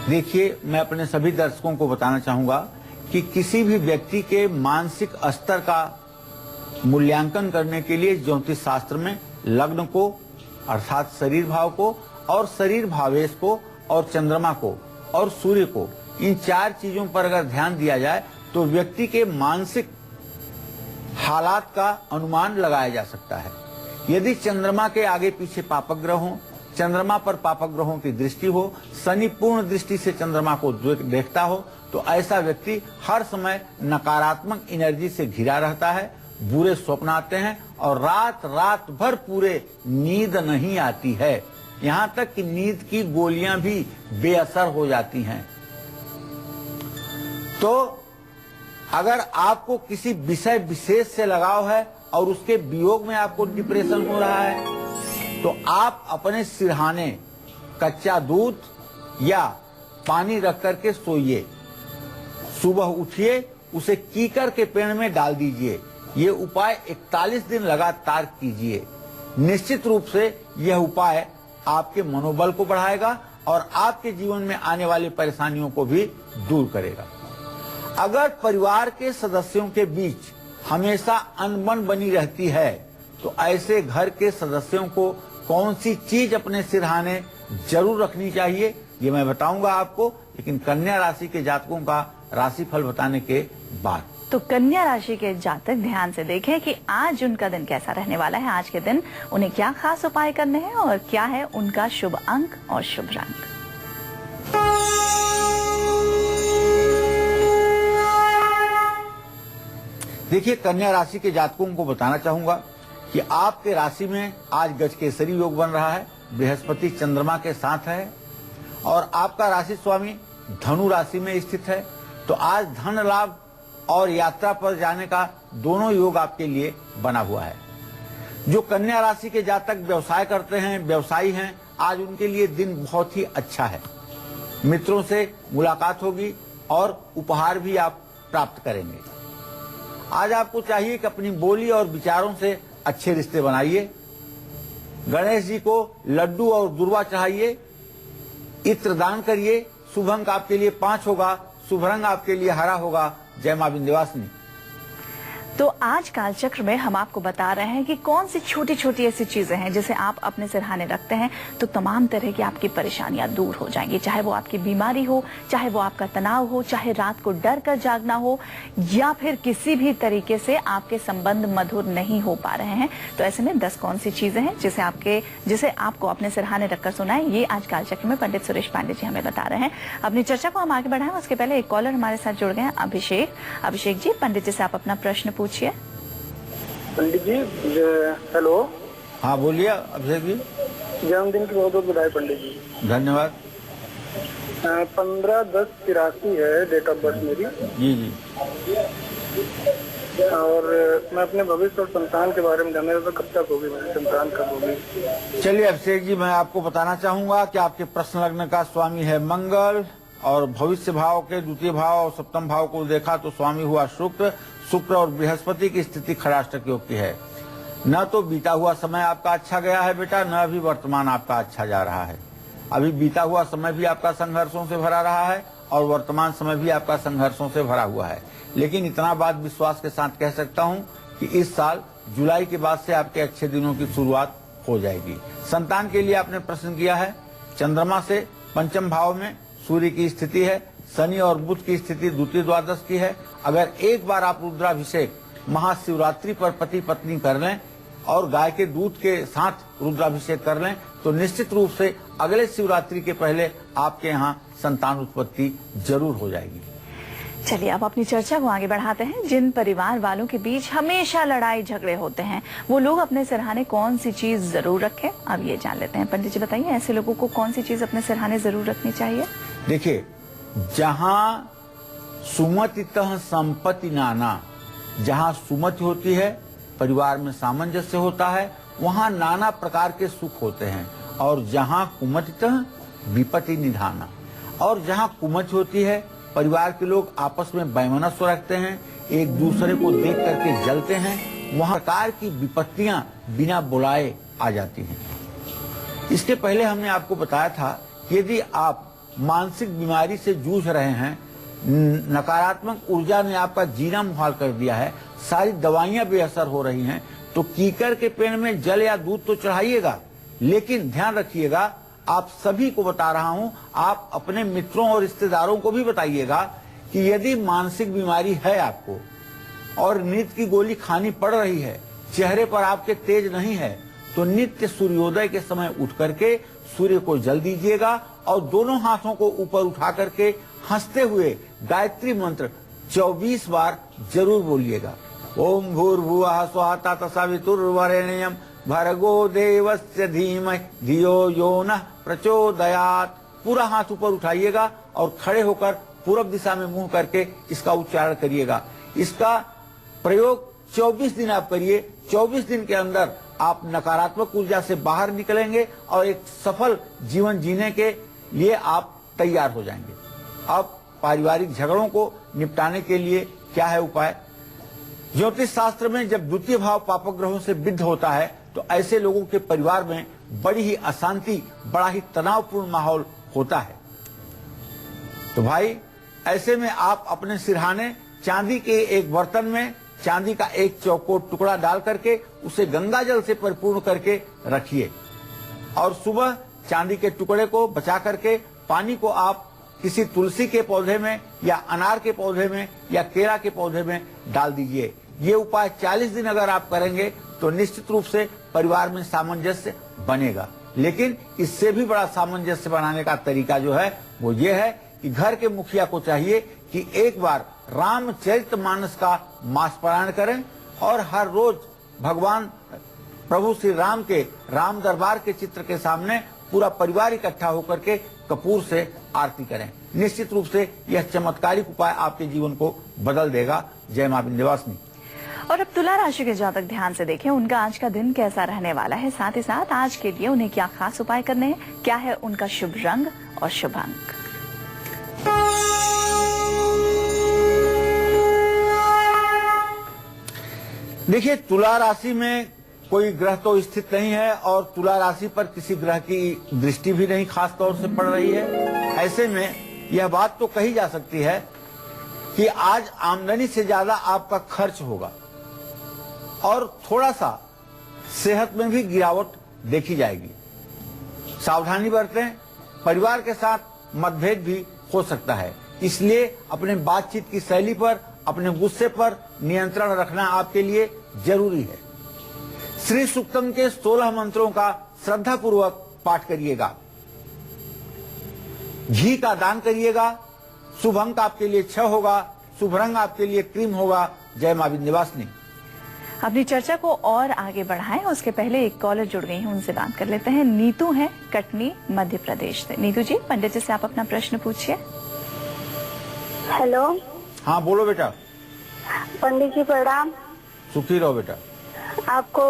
देखिए, मैं अपने सभी दर्शकों को बताना चाहूंगा कि किसी भी व्यक्ति के मानसिक स्तर का मूल्यांकन करने के लिए ज्योतिष शास्त्र में लग्न को अर्थात शरीर भाव को और शरीर भावेश को और चंद्रमा को और सूर्य को, इन 4 चीजों पर अगर ध्यान दिया जाए तो व्यक्ति के मानसिक हालात का अनुमान लगाया जा सकता है। यदि चंद्रमा के आगे पीछे पापक ग्रह हो, चंद्रमा पर पापक ग्रहों की दृष्टि हो, शनि पूर्ण दृष्टि से चंद्रमा को देखता हो, तो ऐसा व्यक्ति हर समय नकारात्मक एनर्जी से घिरा रहता है, बुरे स्वप्न आते हैं और रात भर पूरे नींद नहीं आती है। यहाँ तक कि नींद की गोलियां भी बेअसर हो जाती हैं। तो अगर आपको किसी विषय विशेष से लगाव है और उसके वियोग में आपको डिप्रेशन हो रहा है, तो आप अपने सिरहाने कच्चा दूध या पानी रख करके सोइए। सुबह उठिए, उसे कीकर के पेड़ में डाल दीजिए। ये उपाय 41 दिन लगातार कीजिए। निश्चित रूप से यह उपाय आपके मनोबल को बढ़ाएगा और आपके जीवन में आने वाली परेशानियों को भी दूर करेगा। अगर परिवार के सदस्यों के बीच हमेशा अनबन बनी रहती है, तो ऐसे घर के सदस्यों को कौन सी चीज अपने सिरहाने जरूर रखनी चाहिए, ये मैं बताऊंगा आपको, लेकिन कन्या राशि के जातकों का राशिफल बताने के बाद।
तो कन्या राशि के जातक ध्यान से देखें कि आज उनका दिन कैसा रहने वाला है। आज के दिन उन्हें क्या खास उपाय करने हैं और क्या है उनका शुभ अंक और शुभ रंग।
देखिए, कन्या राशि के जातकों को बताना चाहूंगा कि आपके राशि में आज गजकेसरी योग बन रहा है। बृहस्पति चंद्रमा के साथ है और आपका राशि स्वामी धनु राशि में स्थित है। तो आज धन लाभ और यात्रा पर जाने का दोनों योग आपके लिए बना हुआ है। जो कन्या राशि के जातक व्यवसाय करते हैं, व्यवसायी हैं, आज उनके लिए दिन बहुत ही अच्छा है। मित्रों से मुलाकात होगी और उपहार भी आप प्राप्त करेंगे। आज आपको चाहिए कि अपनी बोली और विचारों से अच्छे रिश्ते बनाइए। गणेश जी को लड्डू और दुर्वा चढ़ाइए, इत्र दान करिए। शुभ अंक आपके लिए 5 होगा, शुभ रंग आपके लिए हरा होगा। जय मां विंध्यवासिनी।
तो आज कालचक्र में हम आपको बता रहे हैं कि कौन सी छोटी छोटी ऐसी चीजें हैं जिसे आप अपने सिरहाने रखते हैं तो तमाम तरह की आपकी परेशानियां दूर हो जाएंगी। चाहे वो आपकी बीमारी हो, चाहे वो आपका तनाव हो, चाहे रात को डर कर जागना हो, या फिर किसी भी तरीके से आपके संबंध मधुर नहीं हो पा रहे हैं, तो ऐसे में 10 कौन सी चीजें हैं जिसे आपको अपने सिरहाने रखकर सुना है, ये आज कालचक्र में पंडित सुरेश पांडे जी हमें बता रहे हैं। अपनी चर्चा को हम आगे बढ़ाएं उसके पहले एक कॉलर हमारे साथ जुड़ गए हैं, अभिषेक जी। पंडित जी से आप अपना प्रश्न पूछिए।
पंडित जी हेलो।
हाँ बोलिए अभिषेक जी।
जन्मदिन की बहुत बहुत बधाई पंडित जी।
धन्यवाद।
15/10/83 है डेट ऑफ बर्थ मेरी।
जी।
और मैं अपने भविष्य और संतान के बारे में जानना था, कब तक होगी मेरी संतान, कब होगी?
चलिए अभिषेक जी, मैं आपको बताना चाहूंगा कि आपके प्रश्न लग्न का स्वामी है मंगल और भविष्य भाव के द्वितीय भाव और सप्तम भाव को देखा तो स्वामी हुआ शुक्र और बृहस्पति की स्थिति खड़ाष्टक योग की है। न तो बीता हुआ समय आपका अच्छा गया है बेटा, न अभी वर्तमान आपका अच्छा जा रहा है। अभी बीता हुआ समय भी आपका संघर्षों से भरा रहा है और वर्तमान समय भी आपका संघर्षों से भरा हुआ है। लेकिन इतना बात विश्वास के साथ कह सकता हूं कि इस साल जुलाई के बाद से आपके अच्छे दिनों की शुरुआत हो जाएगी। संतान के लिए आपने प्रश्न किया है। चंद्रमा से पंचम भाव में सूर्य की स्थिति है, शनि और बुध की स्थिति द्वितीय द्वादश की है। अगर एक बार आप रुद्राभिषेक महाशिवरात्रि पर पति पत्नी कर लें और गाय के दूध के साथ रुद्राभिषेक कर लें तो निश्चित रूप से अगले शिवरात्रि के पहले आपके यहाँ संतान उत्पत्ति जरूर हो जाएगी।
चलिए अब अपनी चर्चा को आगे बढ़ाते हैं। जिन परिवार वालों के बीच हमेशा लड़ाई झगड़े होते हैं, वो लोग अपने सिरहाने कौन सी चीज जरूर रखें, अब ये जान लेते हैं। पंडित जी बताइए, ऐसे लोगों को कौन सी चीज अपने सिरहाने जरूर रखनी चाहिए?
देखिए, जहाँ सुमतितः संपत्ति नाना, जहाँ सुमति होती है, परिवार में सामंजस्य होता है, वहाँ नाना प्रकार के सुख होते हैं। और जहाँ कुमतितः विपत्ति निधाना, और जहाँ कुमति होती है, परिवार के लोग आपस में वैमनस्य रखते हैं, एक दूसरे को देख करके जलते हैं, वहाँ प्रकार की विपत्तियां बिना बुलाए आ जाती हैं। इसके पहले हमने आपको बताया था कि यदि आप मानसिक बीमारी से जूझ रहे हैं, नकारात्मक ऊर्जा ने आपका जीना मुहाल कर दिया है, सारी दवाइयां बेअसर हो रही हैं, तो कीकर के पेड़ में जल या दूध तो चढ़ाइएगा, लेकिन ध्यान रखिएगा, आप सभी को बता रहा हूं, आप अपने मित्रों और रिश्तेदारों को भी बताइएगा कि यदि मानसिक बीमारी है आपको और नींद की गोली खानी पड़ रही है, चेहरे पर आपके तेज नहीं है, तो नित्य सूर्योदय के समय उठ करके सूर्य को जल दीजिएगा और दोनों हाथों को ऊपर उठा करके हंसते हुए गायत्री मंत्र 24 बार जरूर बोलिएगा। ओम भूर्भुवः स्वः तत्सवितुर्वरेण्यं भर्गो देवस्य धीमहि धियो यो नः प्रचोदयात्। पूरा हाथ ऊपर उठाइएगा और खड़े होकर पूरब दिशा में मुंह करके इसका उच्चारण करिएगा। इसका प्रयोग 24 दिन आप करिए। 24 दिन के अंदर आप नकारात्मक ऊर्जा से बाहर निकलेंगे और एक सफल जीवन जीने के लिए आप तैयार हो जाएंगे। अब पारिवारिक झगड़ों को निपटाने के लिए क्या है उपाय? ज्योतिष शास्त्र में जब द्वितीय भाव पापक ग्रहों से विद्ध होता है, तो ऐसे लोगों के परिवार में बड़ी ही अशांति, बड़ा ही तनावपूर्ण माहौल होता है। तो भाई, ऐसे में आप अपने सिरहाने चांदी के एक बर्तन में चांदी का एक चौकोर टुकड़ा डाल करके उसे गंगा जल से परिपूर्ण करके रखिए और सुबह चांदी के टुकड़े को बचा करके पानी को आप किसी तुलसी के पौधे में या अनार के पौधे में या केला के पौधे में डाल दीजिए। ये उपाय 40 दिन अगर आप करेंगे तो निश्चित रूप से परिवार में सामंजस्य बनेगा। लेकिन इससे भी बड़ा सामंजस्य बनाने का तरीका जो है वो ये है कि घर के मुखिया को चाहिए कि एक बार रामचरितमानस का मास पारायण करें और हर रोज भगवान प्रभु श्री राम के राम दरबार के चित्र के सामने पूरा परिवार इकट्ठा होकर के कपूर से आरती करें। निश्चित रूप से यह चमत्कारिक उपाय आपके जीवन को बदल देगा। जय मां विंध्यवासिनी।
और अब तुला राशि के जातक ध्यान से देखें, उनका आज का दिन कैसा रहने वाला है, साथ ही साथ आज के लिए उन्हें क्या खास उपाय करने हैं, क्या है उनका शुभ रंग और शुभ अंक।
देखिए, तुला राशि में कोई ग्रह तो स्थित नहीं है और तुला राशि पर किसी ग्रह की दृष्टि भी नहीं खास तौर से पड़ रही है। ऐसे में यह बात तो कही जा सकती है कि आज आमदनी से ज्यादा आपका खर्च होगा और थोड़ा सा सेहत में भी गिरावट देखी जाएगी। सावधानी बरतें, परिवार के साथ मतभेद भी हो सकता है, इसलिए अपने बातचीत की शैली पर, अपने गुस्से पर नियंत्रण रखना आपके लिए जरूरी है। श्री सूक्तम के 16 मंत्रों का श्रद्धा पूर्वक पाठ करिएगा। घी का दान करिएगा। शुभ अंक आपके लिए 6 होगा। शुभ रंग आपके लिए क्रीम होगा। जय मां विंध्यवासिनी।
अपनी चर्चा को और आगे बढ़ाएं, उसके पहले एक कॉलर जुड़ गई हैं, उनसे बात कर लेते हैं। नीतू है कटनी मध्य प्रदेश से। नीतू जी, पंडित जी से आप अपना प्रश्न पूछिए।
हेलो।
हाँ, बोलो बेटा।
पंडित जी प्रणाम।
सुखी रहो बेटा।
आपको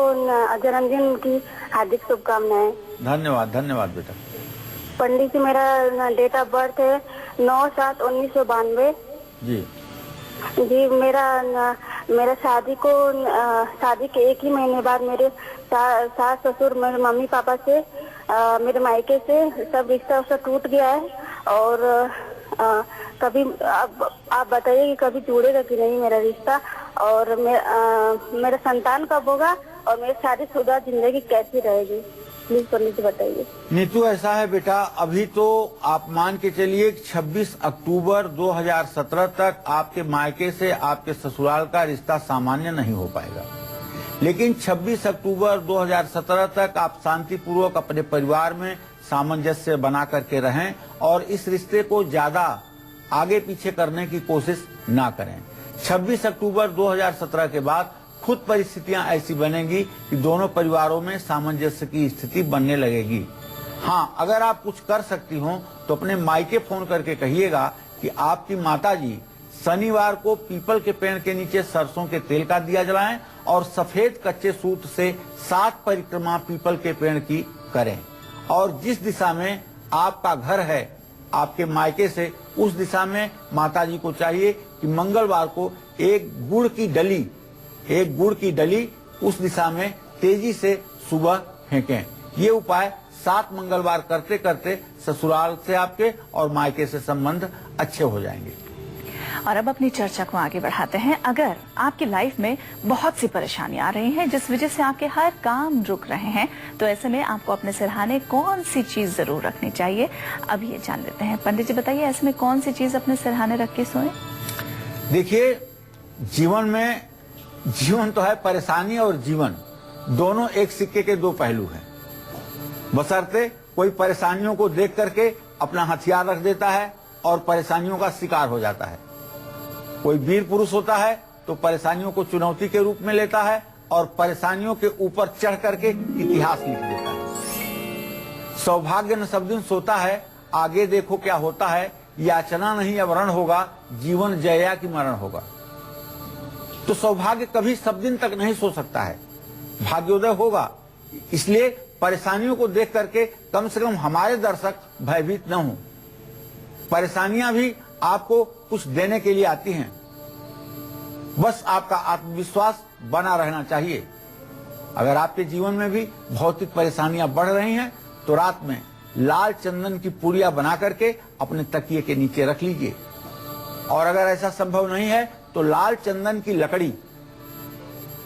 जन्मदिन की हार्दिक शुभकामनाएं।
धन्यवाद धन्यवाद बेटा।
पंडित जी, मेरा डेट ऑफ बर्थ है 9/7/1992। जी, मेरा शादी के एक ही महीने बाद मेरे सास ससुर, मेरे मम्मी पापा से, मेरे मायके से सब रिश्ता उसका टूट गया है। और कभी आप बताइए कि कभी जुड़ेगा कि नहीं मेरा रिश्ता, और मेरा संतान कब होगा और मेरी शादीशुदा जिंदगी कैसी रहेगी, प्लीज पंडित जी बताइए।
नीतू, ऐसा है बेटा, अभी तो आप मान के चलिए 26 अक्टूबर 2017 तक आपके मायके से आपके ससुराल का रिश्ता सामान्य नहीं हो पाएगा, लेकिन 26 अक्टूबर 2017 तक आप शांतिपूर्वक अपने परिवार में सामंजस्य बना करके रहें और इस रिश्ते को ज्यादा आगे पीछे करने की कोशिश ना करें। 26 अक्टूबर 2017 के बाद खुद परिस्थितियां ऐसी बनेंगी कि दोनों परिवारों में सामंजस्य की स्थिति बनने लगेगी। हाँ, अगर आप कुछ कर सकती हो तो अपने मायके फोन करके कहिएगा कि आपकी माताजी शनिवार को पीपल के पेड़ के नीचे सरसों के तेल का दिया जलाएं और सफेद कच्चे सूत से 7 परिक्रमा पीपल के पेड़ की करें। और जिस दिशा में आपका घर है, आपके मायके से उस दिशा में माताजी को चाहिए कि मंगलवार को एक गुड़ की डली उस दिशा में तेजी से सुबह फेंकें। ये उपाय 7 मंगलवार करते करते ससुराल से आपके और मायके से संबंध अच्छे हो जाएंगे।
और अब अपनी चर्चा को आगे बढ़ाते हैं। अगर आपकी लाइफ में बहुत सी परेशानियां आ रही हैं जिस वजह से आपके हर काम रुक रहे हैं, तो ऐसे में आपको अपने सिरहाने कौन सी चीज जरूर रखनी चाहिए, अब ये जान लेते हैं। पंडित जी बताइए, ऐसे में कौन सी चीज अपने सिरहाने रख के सोए?
देखिए, जीवन तो है, परेशानी और जीवन दोनों एक सिक्के के 2 पहलू हैं। बशर्ते कोई परेशानियों को देख करके अपना हथियार रख देता है और परेशानियों का शिकार हो जाता है। कोई वीर पुरुष होता है तो परेशानियों को चुनौती के रूप में लेता है और परेशानियों के ऊपर चढ़ करके इतिहास लिख देता है। सौभाग्य न सब दिन सोता है, आगे देखो क्या होता है, याचना नहीं अब रण होगा, जीवन जया की मरण होगा। तो सौभाग्य कभी सब दिन तक नहीं सो सकता है, भाग्योदय होगा। इसलिए परेशानियों को देख करके कम से कम हमारे दर्शक भयभीत न हों। परेशानियां भी आपको कुछ देने के लिए आती हैं, बस आपका आत्मविश्वास बना रहना चाहिए। अगर आपके जीवन में भी भौतिक परेशानियां बढ़ रही हैं तो रात में लाल चंदन की पुड़िया बना करके अपने तकिए के नीचे रख लीजिए। और अगर ऐसा संभव नहीं है तो लाल चंदन की लकड़ी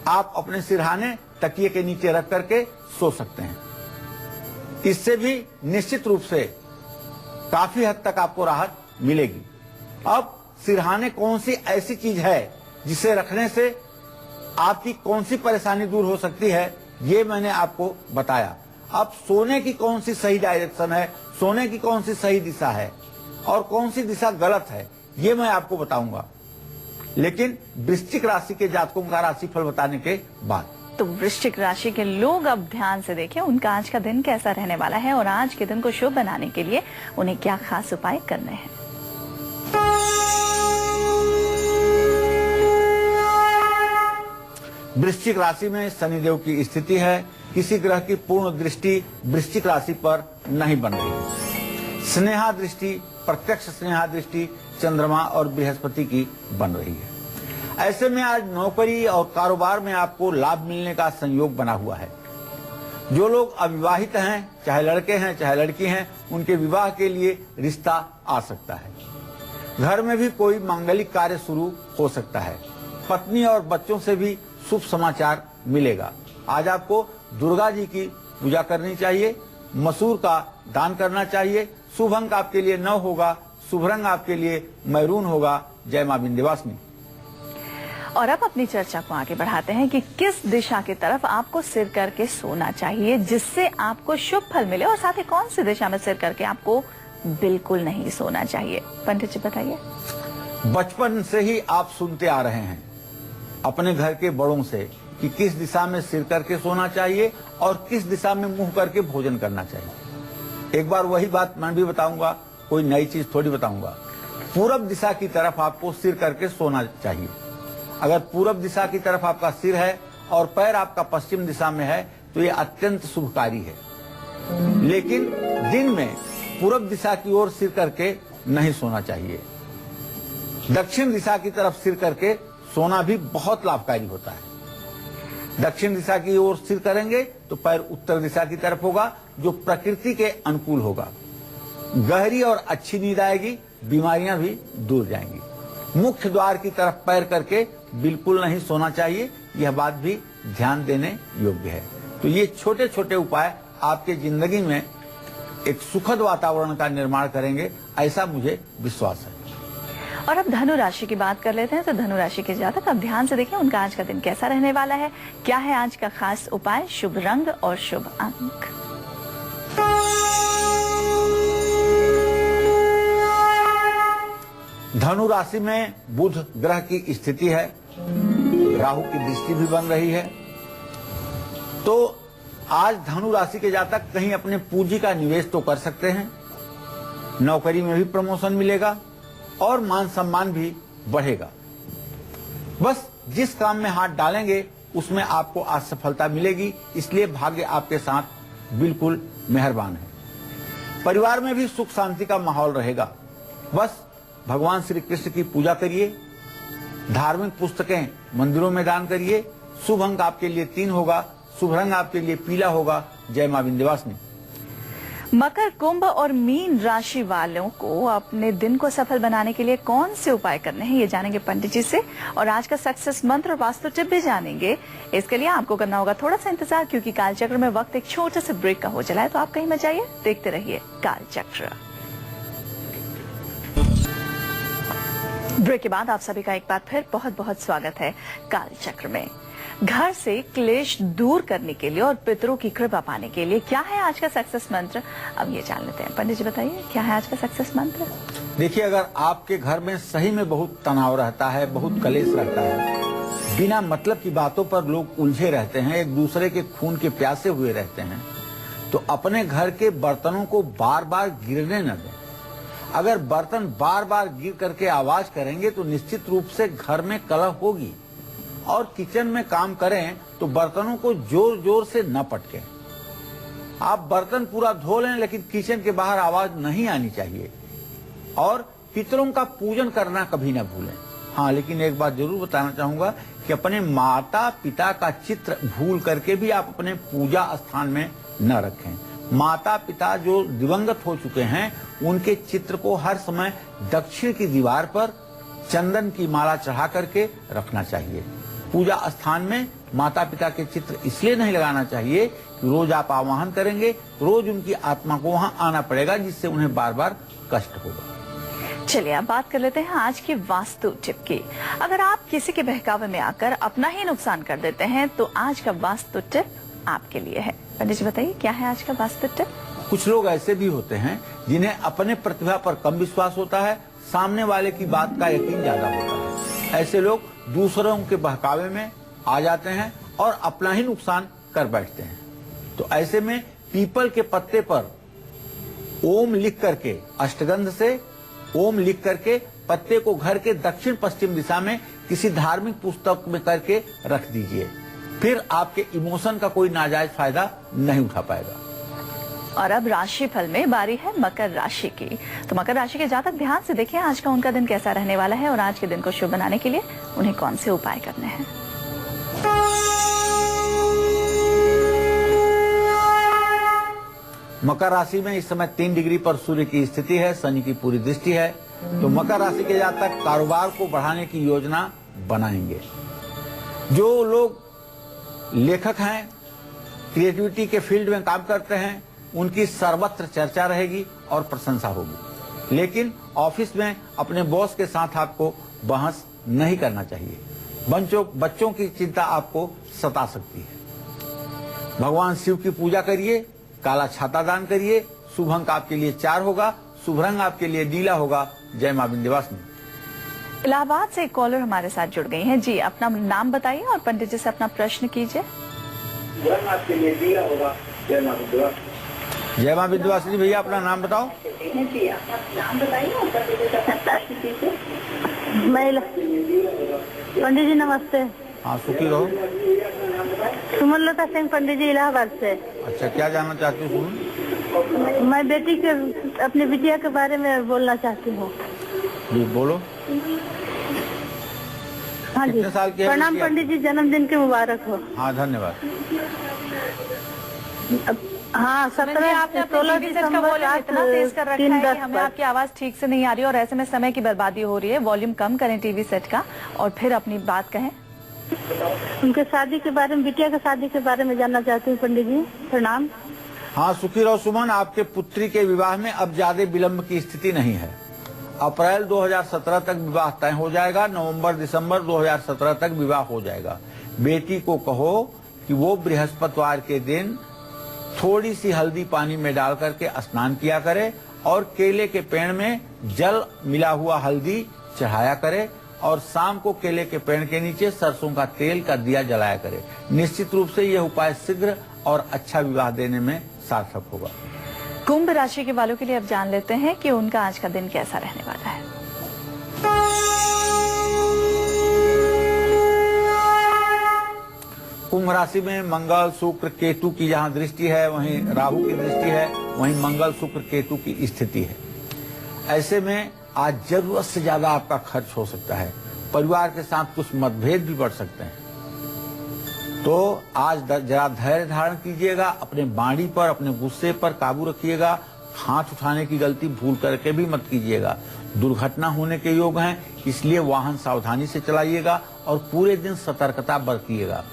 आप अपने सिरहाने तकिए के नीचे रख करके सो सकते हैं। इससे भी निश्चित रूप से काफी हद तक आपको राहत मिलेगी। अब सिरहाने कौन सी ऐसी चीज है जिसे रखने से आपकी कौन सी परेशानी दूर हो सकती है, ये मैंने आपको बताया। अब सोने की कौन सी सही डायरेक्शन है, सोने की कौन सी सही दिशा है और कौन सी दिशा गलत है, ये मैं आपको बताऊंगा, लेकिन वृश्चिक राशि के जातकों का राशिफल बताने के बाद।
तो वृश्चिक राशि के लोग अब ध्यान से देखें उनका आज का दिन कैसा रहने वाला है और आज के दिन को शुभ बनाने के लिए उन्हें क्या खास उपाय करने हैं।
वृश्चिक राशि में शनिदेव की स्थिति है। किसी ग्रह की पूर्ण दृष्टि वृश्चिक राशि पर नहीं बन रही। स्नेहा दृष्टि, प्रत्यक्ष स्नेहा दृष्टि चंद्रमा और बृहस्पति की बन रही है। ऐसे में आज नौकरी और कारोबार में आपको लाभ मिलने का संयोग बना हुआ है। जो लोग अविवाहित हैं, चाहे लड़के हैं चाहे लड़की हैं, उनके विवाह के लिए रिश्ता आ सकता है। घर में भी कोई मांगलिक कार्य शुरू हो सकता है। पत्नी और बच्चों से भी शुभ समाचार मिलेगा। आज आपको दुर्गा जी की पूजा करनी चाहिए, मसूर का दान करना चाहिए। शुभ अंक आपके लिए 9 होगा, शुभ रंग आपके लिए मैरून होगा। जय मां विंध्यवासिनी।
और अब अपनी चर्चा को आगे बढ़ाते हैं कि किस दिशा की तरफ आपको सिर करके सोना चाहिए जिससे आपको शुभ फल मिले, और साथ ही कौन सी दिशा में सिर करके आपको बिल्कुल नहीं सोना चाहिए। पंडित जी बताइए।
बचपन से ही आप सुनते आ रहे हैं अपने घर के बड़ों से कि किस दिशा में सिर करके सोना चाहिए और किस दिशा में मुंह करके भोजन करना चाहिए। एक बार वही बात मैं भी बताऊंगा, कोई नई चीज थोड़ी बताऊंगा। पूरब दिशा की तरफ आपको सिर करके सोना चाहिए। अगर पूरब दिशा की तरफ आपका सिर है और पैर आपका पश्चिम दिशा में है तो ये अत्यंत शुभकारी है। लेकिन दिन में पूरब दिशा की ओर सिर करके नहीं सोना चाहिए। दक्षिण दिशा की तरफ सिर करके सोना भी बहुत लाभकारी होता है। दक्षिण दिशा की ओर सिर करेंगे तो पैर उत्तर दिशा की तरफ होगा, जो प्रकृति के अनुकूल होगा। गहरी और अच्छी नींद आएगी, बीमारियां भी दूर जाएंगी। मुख्य द्वार की तरफ पैर करके बिल्कुल नहीं सोना चाहिए, यह बात भी ध्यान देने योग्य है। तो ये छोटे छोटे उपाय आपके जिंदगी में एक सुखद वातावरण का निर्माण करेंगे, ऐसा मुझे विश्वास है।
और अब धनु राशि की बात कर लेते हैं। तो धनु राशि के जातक अब ध्यान से देखें उनका आज का दिन कैसा रहने वाला है, क्या है आज का खास उपाय, शुभ रंग और शुभ अंक।
धनु राशि में बुध ग्रह की स्थिति है, राहु की दृष्टि भी बन रही है। तो आज धनु राशि के जातक कहीं अपने पूंजी का निवेश तो कर सकते हैं, नौकरी में भी प्रमोशन मिलेगा और मान सम्मान भी बढ़ेगा। बस जिस काम में हाथ डालेंगे उसमें आपको आज सफलता मिलेगी, इसलिए भाग्य आपके साथ बिल्कुल मेहरबान है। परिवार में भी सुख शांति का माहौल रहेगा। बस भगवान श्री कृष्ण की पूजा करिए, धार्मिक पुस्तकें मंदिरों में दान करिए। शुभ अंक आपके लिए 3 होगा, शुभ रंग आपके लिए पीला होगा। जय मां विंध्यवासिनी।
मकर, कुंभ और मीन राशि वालों को अपने दिन को सफल बनाने के लिए कौन से उपाय करने हैं, ये जानेंगे पंडित जी से। और आज का सक्सेस मंत्र और वास्तु टिप भी जानेंगे। इसके लिए आपको करना होगा थोड़ा सा इंतजार, क्योंकि कालचक्र में वक्त एक छोटे से ब्रेक का हो चला है। तो आप कहीं मत जाइए, देखते रहिए कालचक्र। ब्रेक के बाद आप सभी का एक बार फिर बहुत बहुत स्वागत है कालचक्र में। घर से क्लेश दूर करने के लिए और पितरों की कृपा पाने के लिए क्या है आज का सक्सेस मंत्र, अब ये जान लेते हैं। पंडित जी बताइए, क्या है आज का सक्सेस मंत्र?
देखिए, अगर आपके घर में सही में बहुत तनाव रहता है, बहुत कलेश रहता है, बिना मतलब की बातों पर लोग उलझे रहते हैं, एक दूसरे के खून के प्यासे हुए रहते हैं, तो अपने घर के बर्तनों को बार बार गिरने न दें। अगर बर्तन बार बार गिर करके आवाज करेंगे तो निश्चित रूप से घर में कलह होगी। और किचन में काम करें तो बर्तनों को जोर जोर से न पटकें। आप बर्तन पूरा धो लें, लेकिन किचन के बाहर आवाज नहीं आनी चाहिए। और पितरों का पूजन करना कभी न भूलें। हाँ, लेकिन एक बात जरूर बताना चाहूंगा कि अपने माता पिता का चित्र भूल करके भी आप अपने पूजा स्थान में न रखें। माता पिता जो दिवंगत हो चुके हैं, उनके चित्र को हर समय दक्षिण की दीवार पर चंदन की माला चढ़ा करके रखना चाहिए। पूजा स्थान में माता पिता के चित्र इसलिए नहीं लगाना चाहिए कि रोज आप आवाहन करेंगे, रोज उनकी आत्मा को वहां आना पड़ेगा, जिससे उन्हें बार बार कष्ट होगा।
चलिए अब बात कर लेते हैं आज की वास्तु टिप की। अगर आप किसी के बहकावे में आकर अपना ही नुकसान कर देते हैं तो आज का वास्तु टिप आपके लिए है। पंडित जी बताइए, क्या है आज का वास्तु टिप?
कुछ लोग ऐसे भी होते हैं जिन्हें अपने प्रतिभा पर कम विश्वास होता है, सामने वाले की बात का यकीन ज्यादा होता है। ऐसे लोग दूसरों के बहकावे में आ जाते हैं और अपना ही नुकसान कर बैठते हैं। तो ऐसे में पीपल के पत्ते पर ओम लिख करके, अष्टगंध से ओम लिख करके पत्ते को घर के दक्षिण पश्चिम दिशा में किसी धार्मिक पुस्तक में करके रख दीजिए। फिर आपके इमोशन का कोई नाजायज फायदा नहीं उठा पाएगा।
और अब राशिफल में बारी है मकर राशि की। तो मकर राशि के जातक ध्यान से देखें आज का उनका दिन कैसा रहने वाला है और आज के दिन को शुभ बनाने के लिए उन्हें कौन से उपाय करने हैं।
मकर राशि में इस समय 3 डिग्री पर सूर्य की स्थिति है, शनि की पूरी दृष्टि है। तो मकर राशि के जातक कारोबार को बढ़ाने की योजना बनाएंगे। जो लोग लेखक हैं, क्रिएटिविटी के फील्ड में काम करते हैं, उनकी सर्वत्र चर्चा रहेगी और प्रशंसा होगी। लेकिन ऑफिस में अपने बॉस के साथ आपको बहस नहीं करना चाहिए। बच्चों की चिंता आपको सता सकती है। भगवान शिव की पूजा करिए, काला छाता दान करिए। शुभ अंक आपके लिए 4 होगा, शुभ रंग आपके लिए नीला होगा। जय मां विंध्यवासिनी।
इलाहाबाद से एक कॉलर हमारे साथ जुड़ गई हैं। जी, अपना नाम बताइए और पंडित जी से अपना प्रश्न कीजिए।
आपके लिए नीला होगा। जय मां विंध्यवासिनी।
जय मां विंध्यवासिनी। भैया अपना नाम बताओ।
जी, अपना नाम बताइए और पंडित जी से अपना प्रश्न कीजिए। पंडित जी नमस्ते।
हाँ, सुखी रहो।
सुमनलता सिंह, पंडित जी इलाहाबाद से।
अच्छा, क्या जानना चाहती हूँ सुमन?
मैं बेटी के, अपनी बिटिया के बारे में बोलना चाहती हूँ।
जी बोलो।
हाँ जी,
कितने साल की है
प्रणाम
बिटिया?
पंडित जी, जन्मदिन के मुबारक हो।
हाँ, धन्यवाद।
हाँ, 16 दिसंबर
इतना तेज कर रखा है कि हमें आपकी आवाज ठीक से नहीं आ रही है और ऐसे में समय की बर्बादी हो रही है। वॉल्यूम कम करें टीवी सेट का और फिर अपनी बात कहें।
उनके शादी के बारे में, बिटिया के शादी के बारे में जानना चाहती हूँ पंडित जी। प्रणाम।
हाँ, सुखी रहो सुमन। आपके पुत्री के विवाह में अब ज्यादा विलंब की स्थिति नहीं है। अप्रैल 2017 तक विवाह तय हो जाएगा। नवंबर दिसंबर 2017 तक विवाह हो जाएगा। बेटी को कहो कि वो बृहस्पतिवार के दिन थोड़ी सी हल्दी पानी में डाल करके स्नान किया करे और केले के पेड़ में जल मिला हुआ हल्दी चढ़ाया करे और शाम को केले के पेड़ के नीचे सरसों का तेल का दिया जलाया करे। निश्चित रूप से यह उपाय शीघ्र और अच्छा विवाह देने में सार्थक होगा।
कुंभ राशि के वालों के लिए अब जान लेते हैं कि उनका आज का दिन कैसा रहने वाला है।
कुंभ राशि में मंगल शुक्र केतु की जहां दृष्टि है, वहीं राहु की दृष्टि है, वहीं मंगल शुक्र केतु की स्थिति है। ऐसे में आज जरूरत से ज्यादा आपका खर्च हो सकता है। परिवार के साथ कुछ मतभेद भी बढ़ सकते हैं, तो आज जरा धैर्य धारण कीजिएगा। अपने वाणी पर, अपने गुस्से पर काबू रखिएगा। हाथ उठाने की गलती भूल करके भी मत कीजिएगा। दुर्घटना होने के योग हैं, इसलिए वाहन सावधानी से चलाइएगा और पूरे दिन सतर्कता बरतिएगा।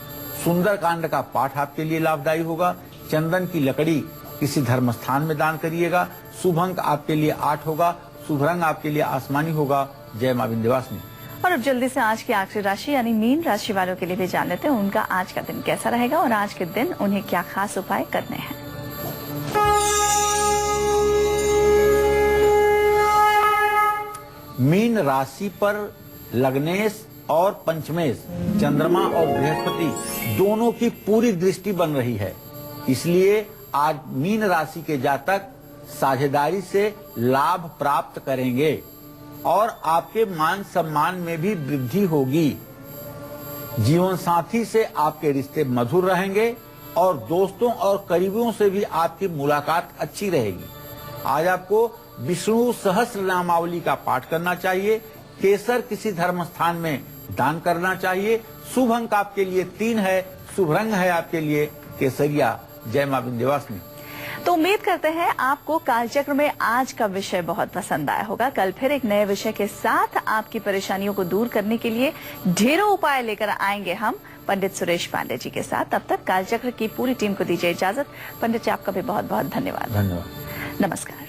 सुंदर कांड का पाठ आपके लिए लाभदायी होगा। चंदन की लकड़ी किसी धर्म स्थान में दान करिएगा। शुभ अंक आपके लिए 8 होगा। शुभ रंग आपके लिए आसमानी होगा। जय मां विंध्यवासिनी।
और अब जल्दी से आज की आखिरी राशि यानी मीन राशि वालों के लिए भी जान लेते हैं उनका आज का दिन कैसा रहेगा और आज के दिन उन्हें क्या खास उपाय करने हैं।
मीन राशि पर लग्नेश और पंचमेश चंद्रमा और बृहस्पति दोनों की पूरी दृष्टि बन रही है, इसलिए आज मीन राशि के जातक साझेदारी से लाभ प्राप्त करेंगे और आपके मान सम्मान में भी वृद्धि होगी। जीवन साथी से आपके रिश्ते मधुर रहेंगे और दोस्तों और करीबियों से भी आपकी मुलाकात अच्छी रहेगी। आज आपको विष्णु सहस्त्र नामावली का पाठ करना चाहिए। केसर किसी धर्म स्थान में दान करना चाहिए। शुभ अंक आपके लिए 3 है। शुभ रंग है आपके लिए केसरिया। जय मां विंध्यवासिनी।
तो उम्मीद करते हैं आपको कालचक्र में आज का विषय बहुत पसंद आया होगा। कल फिर एक नए विषय के साथ आपकी परेशानियों को दूर करने के लिए ढेरों उपाय लेकर आएंगे हम पंडित सुरेश पांडे जी के साथ। तब तक कालचक्र की पूरी टीम को दीजिए इजाजत। पंडित जी आपका भी बहुत बहुत धन्यवाद।
धन्यवाद।
नमस्कार।